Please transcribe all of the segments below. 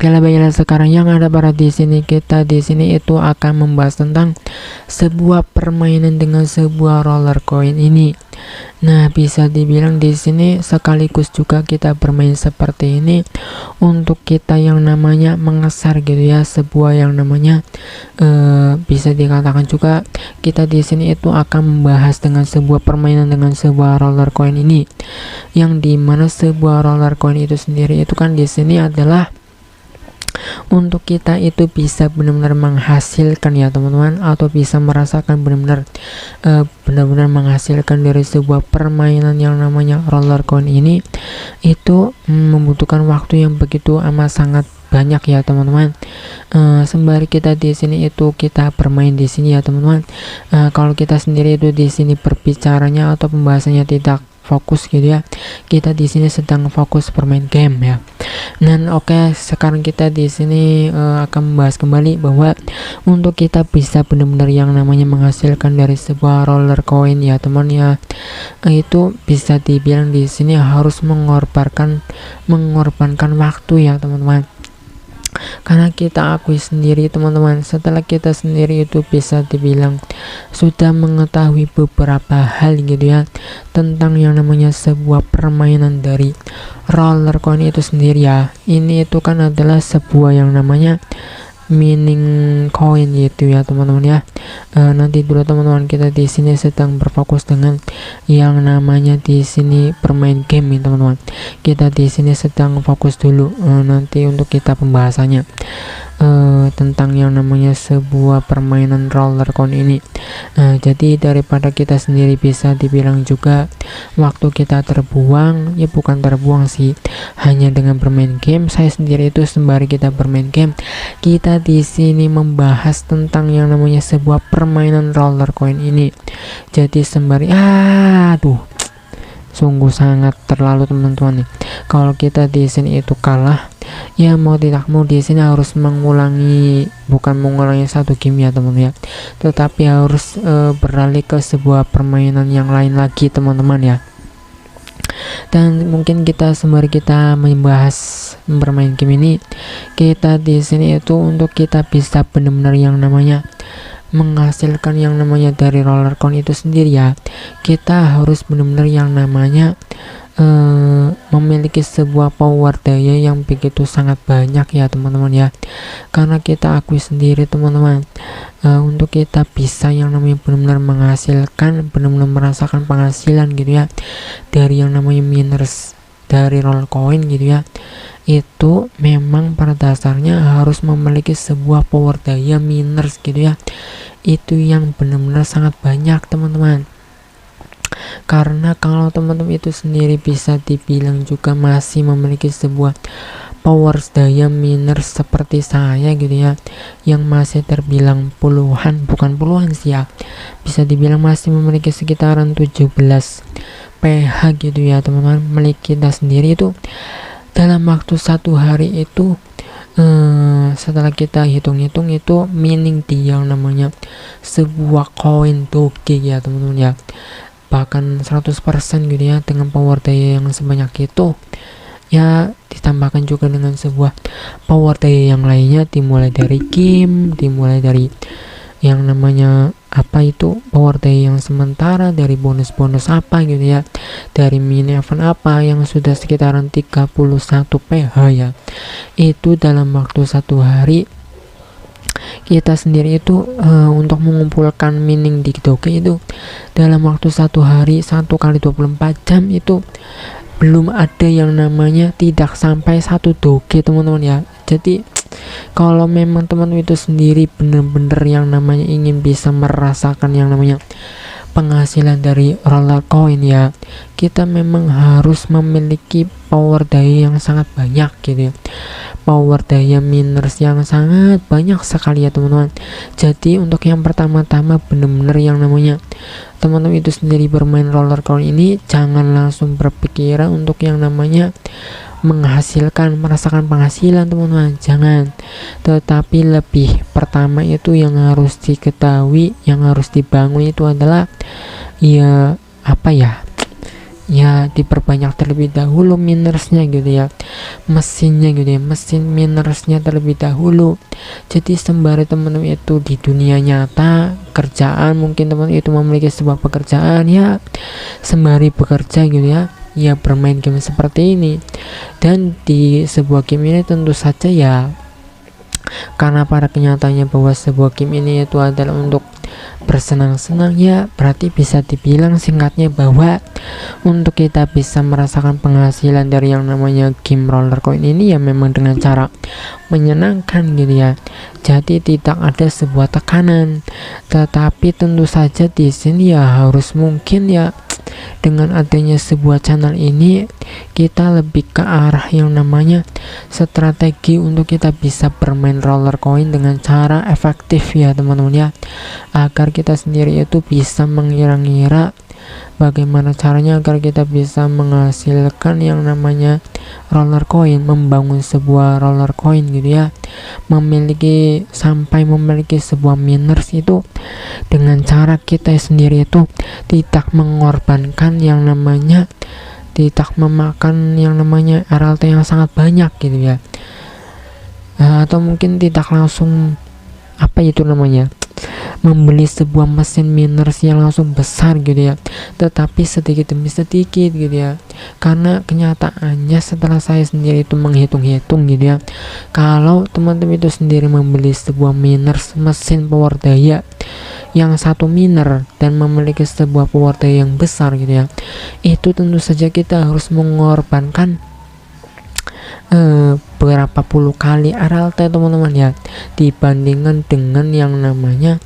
Oke lah, baiklah, sekarang yang ada pada di sini kita di sini itu akan membahas tentang sebuah permainan dengan sebuah roller coin ini. Nah, bisa dibilang di sini sekaligus juga kita bermain seperti ini untuk kita yang namanya mengeser gitu ya, sebuah yang namanya bisa dikatakan juga kita di sini itu akan membahas dengan sebuah permainan dengan sebuah roller coin ini, yang dimana sebuah roller coin itu sendiri itu kan di sini adalah untuk kita itu bisa benar-benar menghasilkan ya teman-teman, atau bisa merasakan benar-benar menghasilkan dari sebuah permainan yang namanya roller coin ini, itu membutuhkan waktu yang begitu amat sangat banyak ya teman-teman. Sembari kita di sini itu kita bermain di sini ya teman-teman, kalau kita sendiri itu di sini berbicaranya atau pembahasannya tidak fokus gitu ya, kita di sini sedang fokus bermain game ya. Dan oke, sekarang kita di sini akan membahas kembali bahwa untuk kita bisa benar-benar yang namanya menghasilkan dari sebuah roller coin ya teman ya, itu bisa dibilang di sini harus mengorbankan waktu ya teman-teman. Karena kita akui sendiri teman-teman, setelah kita sendiri itu bisa dibilang sudah mengetahui beberapa hal gitu ya tentang yang namanya sebuah permainan dari roller coin itu sendiri ya. Ini itu kan adalah sebuah yang namanya mining coin gitu ya teman-teman ya. Nanti dulu teman-teman, kita di sini sedang berfokus dengan yang namanya di sini bermain game ya teman-teman. Kita di sini sedang fokus dulu nanti untuk kita pembahasannya tentang yang namanya sebuah permainan roller coin ini. Jadi daripada kita sendiri bisa dibilang juga waktu kita terbuang, ya bukan terbuang sih, hanya dengan bermain game. Saya sendiri itu sembari kita bermain game, kita di sini membahas tentang yang namanya sebuah permainan roller coin ini. Jadi sembari sungguh sangat terlalu teman-teman nih. Kalau kita di sini itu kalah, ya mau tidak mau di sini harus bukan mengulangi satu game ya teman ya, tetapi harus beralih ke sebuah permainan yang lain lagi teman-teman ya. Dan mungkin kita sembari kita membahas bermain game ini, kita di sini itu untuk kita bisa benar-benar yang namanya menghasilkan yang namanya dari roller coin itu sendiri ya, kita harus benar-benar yang namanya memiliki sebuah power daya yang begitu sangat banyak ya teman-teman ya. Karena kita akui sendiri teman-teman, untuk kita bisa yang namanya benar-benar menghasilkan, benar-benar merasakan penghasilan gitu ya dari yang namanya miners dari roller coin gitu ya, itu memang pada dasarnya harus memiliki sebuah power daya miners gitu ya, itu yang benar-benar sangat banyak teman-teman. Karena kalau teman-teman itu sendiri bisa dibilang juga masih memiliki sebuah power daya miners seperti saya gitu ya, yang masih terbilang bukan puluhan sih ya, bisa dibilang masih memiliki sekitaran 17 PH gitu ya teman-teman. Milik kita sendiri itu dalam waktu satu hari itu setelah kita hitung-hitung itu mining di yang namanya sebuah koin Doge ya teman-teman ya, bahkan 100% gitu ya, dengan power daya yang sebanyak itu ya, ditambahkan juga dengan sebuah power daya yang lainnya, dimulai dari game, dimulai dari yang namanya power daya yang sementara, dari bonus-bonus gitu ya, dari mini event yang sudah sekitaran 31 PH ya, itu dalam waktu satu hari kita sendiri itu untuk mengumpulkan mining di Doge itu dalam waktu satu hari 1 kali 24 jam itu belum ada yang namanya tidak sampai 1 Doge teman-teman ya. Jadi kalau memang teman itu sendiri benar-benar yang namanya ingin bisa merasakan yang namanya penghasilan dari roller coin ya, kita memang harus memiliki power daya yang sangat banyak gitu ya, power daya miners yang sangat banyak sekali ya teman-teman. Jadi untuk yang pertama-tama benar-benar yang namanya teman-teman itu sendiri bermain roller coin ini, jangan langsung berpikiran untuk yang namanya merasakan penghasilan teman-teman, jangan. Tetapi lebih pertama itu yang harus diketahui, yang harus dibangun itu adalah ya diperbanyak terlebih dahulu minersnya gitu ya, mesinnya gitu ya, mesin minersnya terlebih dahulu. Jadi sembari teman-teman itu di dunia nyata kerjaan, mungkin teman itu memiliki sebuah pekerjaan ya, sembari bekerja gitu ya bermain game seperti ini. Dan di sebuah game ini tentu saja ya, karena pada kenyataannya bahwa sebuah game ini itu adalah untuk bersenang-senang ya, berarti bisa dibilang singkatnya bahwa untuk kita bisa merasakan penghasilan dari yang namanya game roller coin ini ya memang dengan cara menyenangkan gitu ya. Jadi tidak ada sebuah tekanan, tetapi tentu saja di sini ya harus mungkin ya, dengan adanya sebuah channel ini kita lebih ke arah yang namanya strategi untuk kita bisa bermain roller coin dengan cara efektif ya teman-teman ya, agar kita sendiri itu bisa mengira-ngira bagaimana caranya agar kita bisa menghasilkan yang namanya roller coin, membangun sebuah roller coin gitu ya, sampai memiliki sebuah miners itu dengan cara kita sendiri itu tidak mengorbankan yang namanya, tidak memakan yang namanya RLT yang sangat banyak gitu ya. Atau mungkin tidak langsung apa itu namanya, membeli sebuah mesin miners yang langsung besar gitu ya, tetapi sedikit demi sedikit gitu ya. Karena kenyataannya setelah saya sendiri itu menghitung-hitung gitu ya, kalau teman-teman itu sendiri membeli sebuah miners mesin power daya yang satu miner dan memiliki sebuah power daya yang besar gitu ya, itu tentu saja kita harus mengorbankan berapa puluh kali RLT teman-teman ya, dibandingkan dengan yang namanya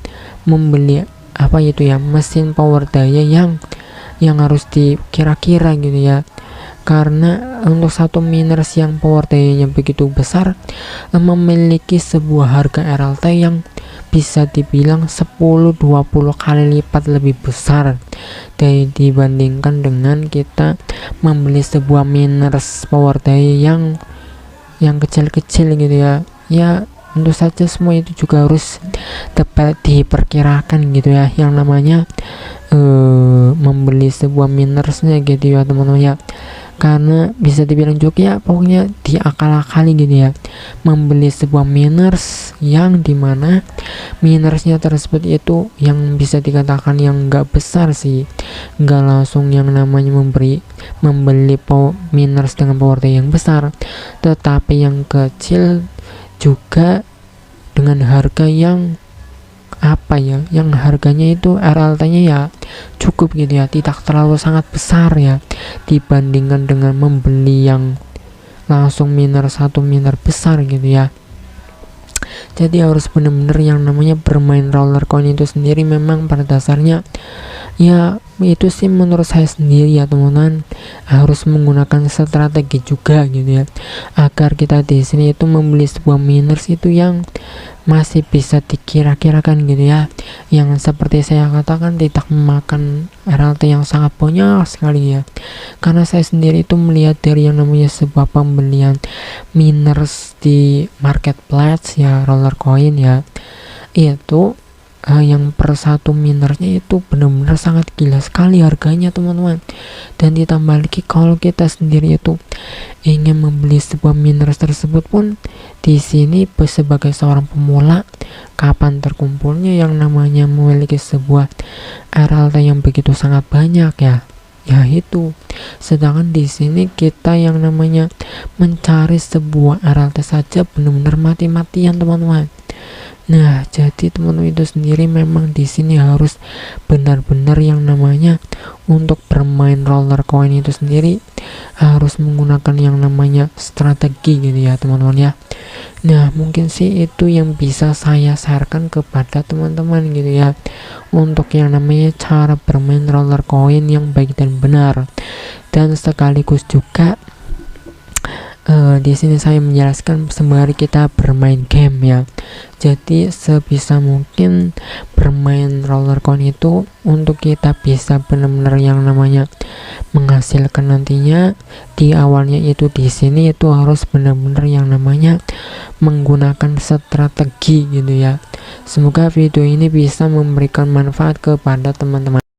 membeli apa itu ya, mesin power daya yang harus dikira-kira gitu ya. Karena untuk satu miners yang power dayanya begitu besar memiliki sebuah harga RLT yang bisa dibilang 10-20 kali lipat lebih besar dibandingkan dengan kita membeli sebuah miners power daya yang kecil-kecil gitu ya. Ya tentu saja semua itu juga harus tepat diperkirakan gitu ya, yang namanya membeli sebuah minersnya gitu ya teman-teman ya. Karena bisa dibilang juga ya pokoknya diakal-akali gitu ya, membeli sebuah miners yang dimana minersnya tersebut itu yang bisa dikatakan yang enggak besar sih, enggak langsung yang namanya membeli miners dengan power daya yang besar, tetapi yang kecil juga dengan harga yang apa ya, yang harganya itu RLT-nya ya cukup gitu ya, tidak terlalu sangat besar ya, dibandingkan dengan membeli yang langsung satu miner besar gitu ya. Jadi harus benar-benar yang namanya bermain roller coin itu sendiri memang pada dasarnya ya itu sih menurut saya sendiri ya teman-teman, harus menggunakan strategi juga gitu ya, agar kita di sini itu membeli sebuah miners itu yang masih bisa dikira-kirakan gitu ya, yang seperti saya katakan tidak memakan RLT yang sangat banyak sekali ya. Karena saya sendiri itu melihat dari yang namanya sebuah pembelian miners di marketplace ya, roller coin ya, itu yang per satu minernya itu benar-benar sangat gila sekali harganya teman-teman. Dan ditambah lagi kalau kita sendiri itu ingin membeli sebuah miners tersebut pun di sini sebagai seorang pemula, kapan terkumpulnya yang namanya memiliki sebuah RLT yang begitu sangat banyak ya itu. Sedangkan di sini kita yang namanya mencari sebuah RLT saja benar-benar mati-matian teman-teman. Nah, jadi teman-teman itu sendiri memang di sini harus benar-benar yang namanya untuk bermain roller coin itu sendiri harus menggunakan yang namanya strategi gitu ya teman-teman ya. Nah, mungkin sih itu yang bisa saya sharekan kepada teman-teman gitu ya, untuk yang namanya cara bermain roller coin yang baik dan benar. Dan sekaligus juga di sini saya menjelaskan sembari kita bermain game ya. Jadi sebisa mungkin bermain roller coin itu untuk kita bisa benar-benar yang namanya menghasilkan nantinya di awalnya itu di sini itu harus benar-benar yang namanya menggunakan strategi gitu ya. Semoga video ini bisa memberikan manfaat kepada teman-teman.